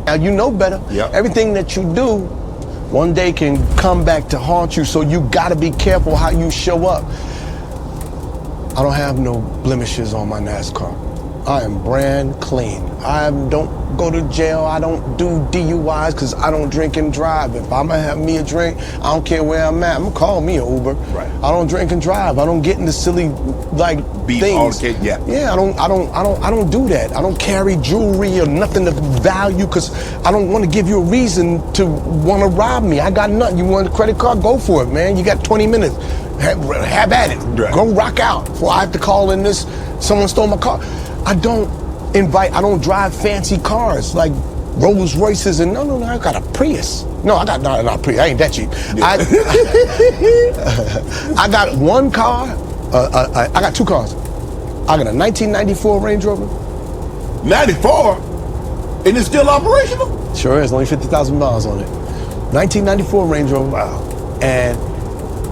Now you know better. Yep. Everything that you do, one day can come back to haunt you. So you gotta be careful how you show up. I don't have no blemishes on my NASCAR. I am brand clean. I don't go to jail. I don't do DUIs because I don't drink and drive. If I'm gonna have me a drink, I don't care where I'm at. I'm gonna call me an Uber. Right. I don't drink and drive. I don't get into silly things. Yeah. Yeah. I don't do that. I don't carry jewelry or nothing of value because I don't want to give you a reason to want to rob me. I got nothing. You want a credit card? Go for it, man. You got 20 minutes. Have at it. Right. Go rock out before I have to call in this. Someone stole my car. I don't drive fancy cars like Rolls Royces and no, I got a Prius. No, I got not a Prius. I ain't that cheap. Yeah. I got one car. I got two cars. I got a 1994 Range Rover. 94? And it's still operational? Sure is. Only 50,000 miles on it. 1994 Range Rover. Wow. And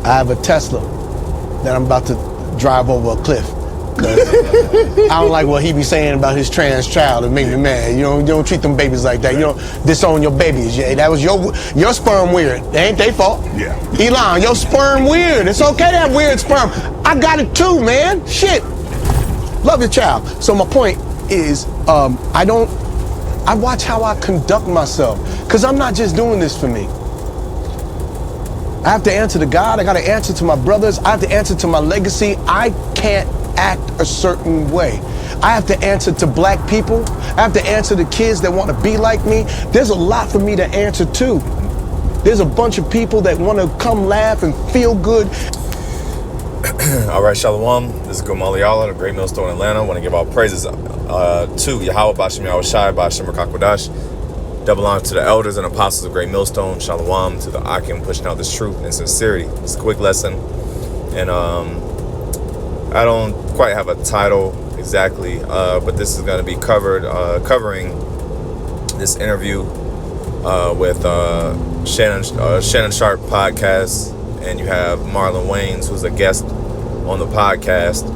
I have a Tesla that I'm about to drive over a cliff. I don't like what he be saying about his trans child. It make me mad. You don't treat them babies like that. You don't disown your babies. Yeah, that was your sperm weird. It ain't their fault. Yeah. Elon, your sperm weird. It's okay to have weird sperm. I got it too, man. Shit. Love your child. So my point is, I watch how I conduct myself. Because I'm not just doing this for me. I have to answer to God. I got to answer to my brothers. I have to answer to my legacy. I can't act a certain way. I have to answer to black people. I have to answer to kids that want to be like me. There's a lot for me to answer to. There's a bunch of people that want to come laugh and feel good. All right, Shalom. This is Gamal Yala, the Great Millstone in Atlanta. I want to give all praises to YAHAWAH, BAHASHAM, YAHAWASHI, BAHASHAM, Rakakwadash. Double honor to the elders and apostles of Great Millstone. Shalom to the Akim pushing out this truth and sincerity. It's a quick lesson. And I don't quite have a title exactly, but this is going to be covering this interview with Shannon Sharp podcast, and you have Marlon Wayans, who's a guest on the podcast,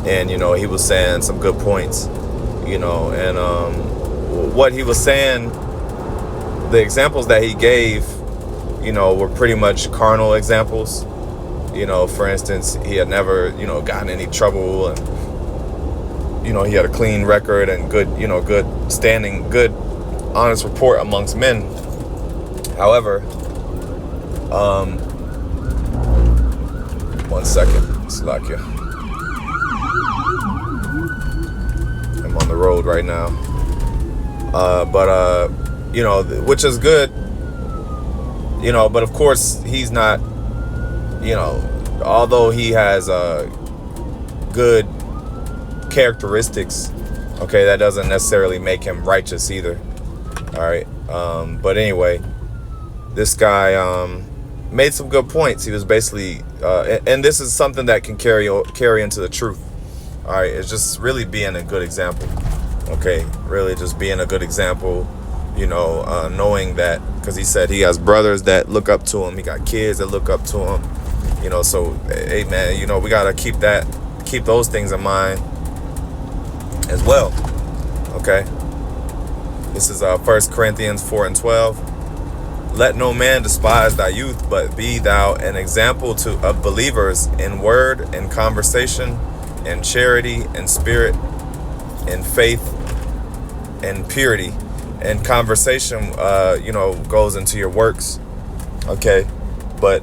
and he was saying some good points, and what he was saying, the examples that he gave, were pretty much carnal examples. For instance, he had never, gotten any trouble, and, he had a clean record and good, good standing, good, honest report amongst men. However, 1 second, Slakia. I'm on the road right now. Which is good, but of course he's not, although he has good characteristics, okay, that doesn't necessarily make him righteous either. All right. But anyway, this guy made some good points. He was basically, and this is something that can carry into the truth. All right. It's just really being a good example. Okay. Really just being a good example, knowing that, because he said he has brothers that look up to him. He got kids that look up to him. So, hey, man, we got to keep those things in mind as well. Okay. This is 1 Corinthians 4:12. Let no man despise thy youth, but be thou an example of believers in word and conversation, in charity and spirit, in faith and purity. And conversation, goes into your works. Okay. But,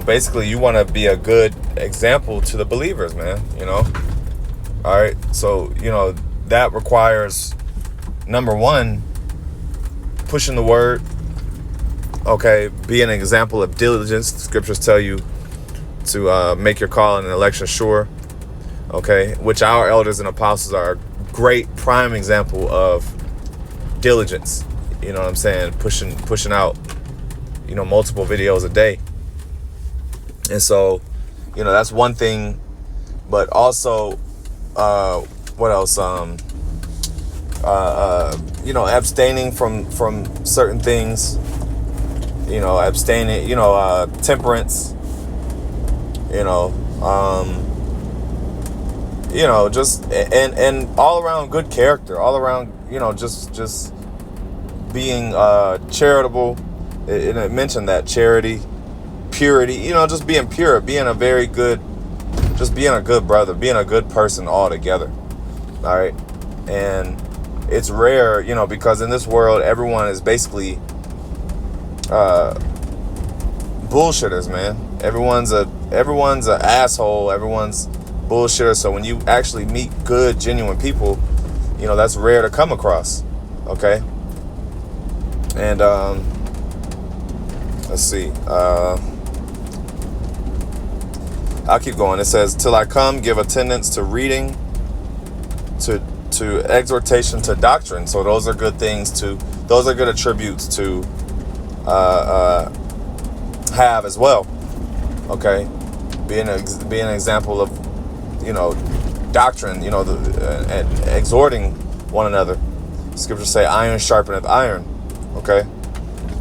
basically you want to be a good example to the believers, man, All right. So, that requires, number one, pushing the word. Okay. Be an example of diligence. The scriptures tell you to make your call and election sure. Okay. Which our elders and apostles are a great prime example of diligence. You know what I'm saying? Pushing out, multiple videos a day. And so, that's one thing. But also, what else? Abstaining from certain things. Abstaining. Temperance. Just and all around good character. All around, just being charitable. It mentioned that charity, purity, you know, just being pure, being a very good, just being a good brother, being a good person altogether. All right. And it's rare, you know, because in this world, everyone is basically bullshitters, man. Everyone's a asshole. Everyone's bullshitter. So when you actually meet good, genuine people, you know, that's rare to come across. Okay. And let's see. I'll keep going. It says, till I come, give attendance to reading, to exhortation, to doctrine. So those are good things those are good attributes to have as well. Okay. Being an example of, you know, doctrine, you know, and exhorting one another. Scriptures say iron sharpeneth iron. Okay.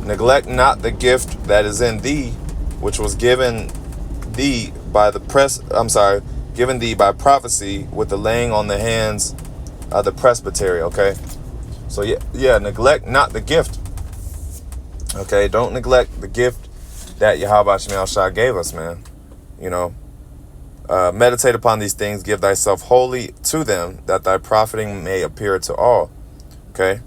Neglect not the gift that is in thee, which was given thee by given thee by prophecy with the laying on the hands of the presbytery. Okay. So yeah, neglect not the gift. Okay, don't neglect the gift that YAHAWASHI gave us, man. You know, meditate upon these things, give thyself wholly to them, that thy profiting may appear to all. Okay.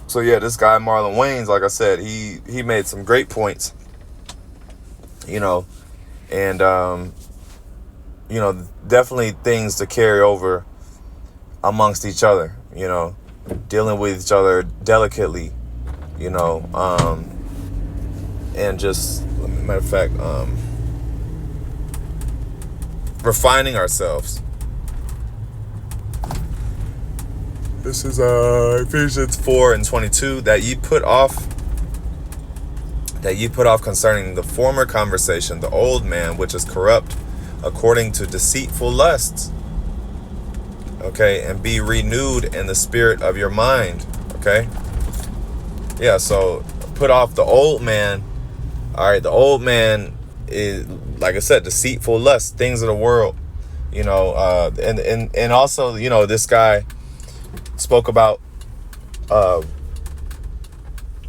So yeah, this guy Marlon Wayans, like I said, he made some great points. You know, and you know, definitely things to carry over amongst each other. You know, dealing with each other delicately. You know, and just, matter of fact, refining ourselves. This is Ephesians 4:22, that ye put off concerning the former conversation, the old man, which is corrupt according to deceitful lusts. Okay, and be renewed in the spirit of your mind. Okay. Yeah, so put off the old man. All right, the old man is, like I said, deceitful lust, things of the world. You know, and also, you know, this guy spoke about,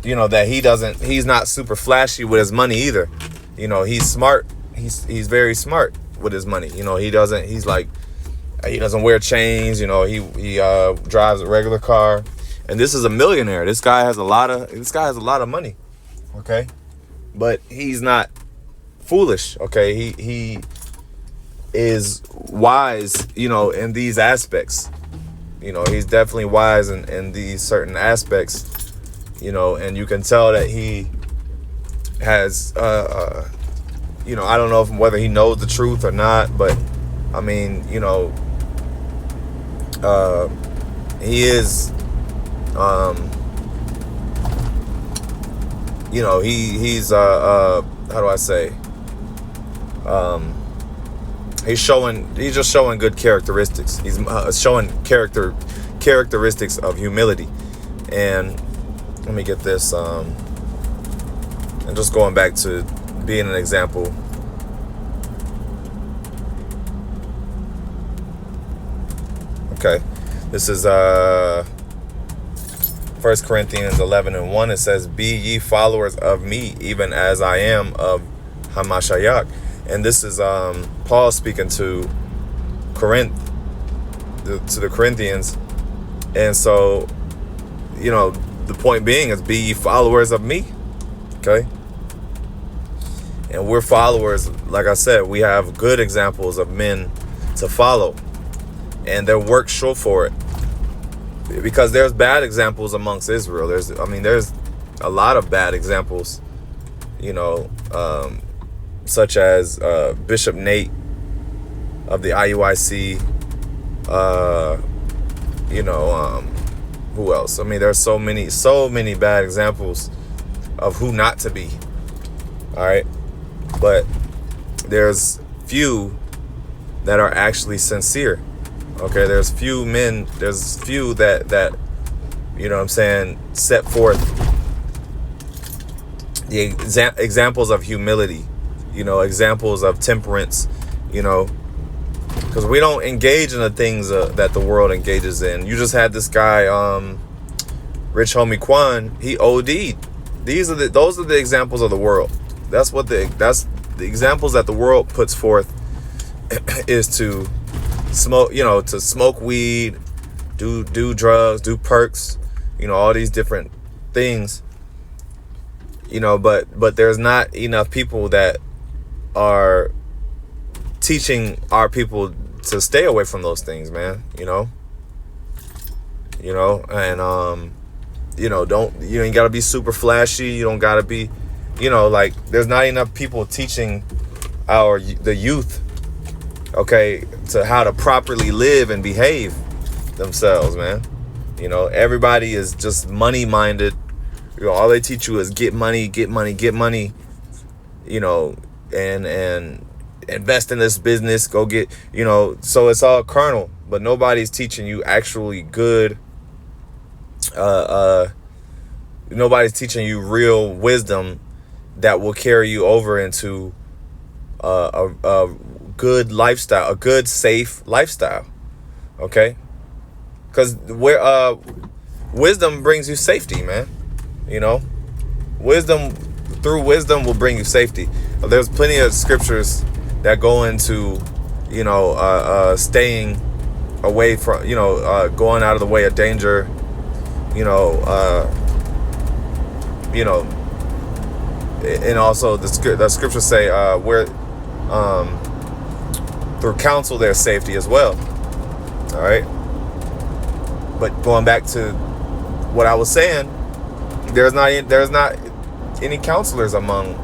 you know, that he's not super flashy with his money either. You know, he's smart. He's very smart with his money. You know, he doesn't wear chains. You know, he drives a regular car. And this is a millionaire. This guy has a lot of money. Okay. But he's not foolish. Okay. He is wise, you know, in these aspects. You know, he's definitely wise in these certain aspects, you know, and you can tell that he has, you know, I don't know whether he knows the truth or not, but I mean, you know, he is, you know, he's how do I say, he's just showing good characteristics. He's showing characteristics of humility. And let me get this, and just going back to being an example. Okay, this is 1 Corinthians 11:1. It says, be ye followers of me, even as I am of Hamashiach. And this is Paul speaking to the Corinthians. And so, you know, the point being is, be ye followers of me. Okay. And we're followers. Like I said, we have good examples of men to follow, and their work show for it. Because there's bad examples amongst Israel. There's a lot of bad examples, you know, such as Bishop Nate of the IUIC, you know, who else? I mean, there's so many bad examples of who not to be. All right. But there's few that are actually sincere. Okay, there's few that you know what I'm saying, set forth the examples of humility, you know, examples of temperance, you know, because we don't engage in the things that the world engages in. You just had this guy, Rich Homie Quan. He OD'd. Those are the examples of the world. That's the examples that the world puts forth is to smoke, to smoke weed, do drugs, do perks, all these different things. But there's not enough people that are teaching our people to stay away from those things, man. And don't, you ain't gotta be super flashy. You don't gotta be, like, there's not enough people teaching the youth, okay, to how to properly live and behave themselves, man. Everybody is just money minded. All they teach you is get money, and invest in this business, go get, so it's all carnal, but nobody's teaching you actually good, nobody's teaching you real wisdom that will carry you over into a good lifestyle, a good, safe lifestyle, okay? Because wisdom brings you safety, man. Through wisdom will bring you safety. There's plenty of scriptures that go into, staying away from, going out of the way of danger, and also the scriptures say where through counsel there's safety as well. All right. But going back to what I was saying, there's not any counselors among